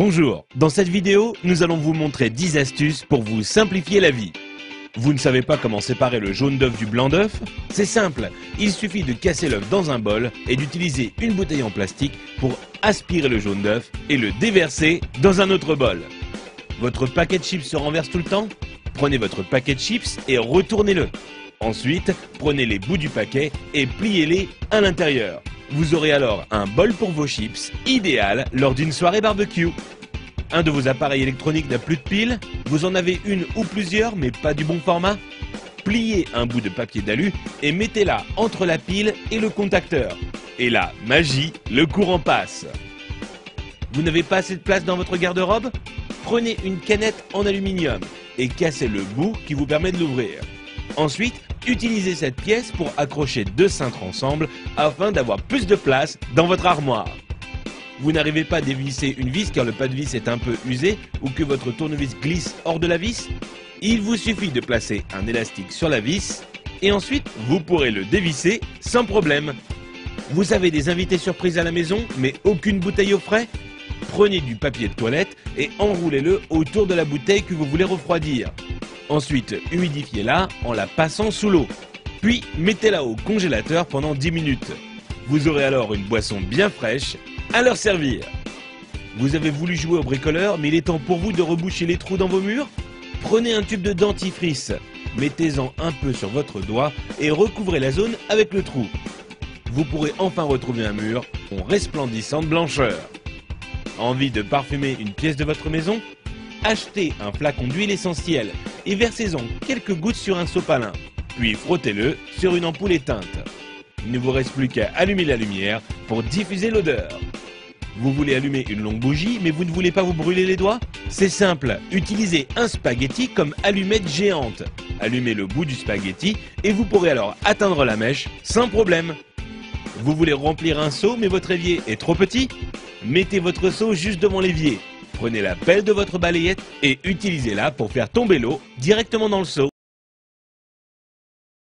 Bonjour, dans cette vidéo, nous allons vous montrer 10 astuces pour vous simplifier la vie. Vous ne savez pas comment séparer le jaune d'œuf du blanc d'œuf? C'est simple, il suffit de casser l'œuf dans un bol et d'utiliser une bouteille en plastique pour aspirer le jaune d'œuf et le déverser dans un autre bol. Votre paquet de chips se renverse tout le temps? Prenez votre paquet de chips et retournez-le. Ensuite, prenez les bouts du paquet et pliez-les à l'intérieur. Vous aurez alors un bol pour vos chips, idéal lors d'une soirée barbecue. Un de vos appareils électroniques n'a plus de pile? Vous en avez une ou plusieurs mais pas du bon format? Pliez un bout de papier d'alu et mettez-la entre la pile et le contacteur. Et là, magie, le courant passe. Vous n'avez pas assez de place dans votre garde-robe? Prenez une canette en aluminium et cassez le bout qui vous permet de l'ouvrir. Ensuite, utilisez cette pièce pour accrocher deux cintres ensemble afin d'avoir plus de place dans votre armoire. Vous n'arrivez pas à dévisser une vis car le pas de vis est un peu usé ou que votre tournevis glisse hors de la vis? Il vous suffit de placer un élastique sur la vis et ensuite vous pourrez le dévisser sans problème. Vous avez des invités surprises à la maison mais aucune bouteille au frais? Prenez du papier de toilette et enroulez-le autour de la bouteille que vous voulez refroidir. Ensuite, humidifiez-la en la passant sous l'eau. Puis, mettez-la au congélateur pendant 10 minutes. Vous aurez alors une boisson bien fraîche à leur servir. Vous avez voulu jouer au bricoleur, mais il est temps pour vous de reboucher les trous dans vos murs? Prenez un tube de dentifrice, mettez-en un peu sur votre doigt et recouvrez la zone avec le trou. Vous pourrez enfin retrouver un mur en resplendissant de blancheur. Envie de parfumer une pièce de votre maison? Achetez un flacon d'huile essentielle et versez-en quelques gouttes sur un sopalin, puis frottez-le sur une ampoule éteinte. Il ne vous reste plus qu'à allumer la lumière pour diffuser l'odeur. Vous voulez allumer une longue bougie mais vous ne voulez pas vous brûler les doigts? C'est simple, utilisez un spaghetti comme allumette géante. Allumez le bout du spaghetti et vous pourrez alors atteindre la mèche sans problème. Vous voulez remplir un seau mais votre évier est trop petit? Mettez votre seau juste devant l'évier. Prenez la pelle de votre balayette et utilisez-la pour faire tomber l'eau directement dans le seau.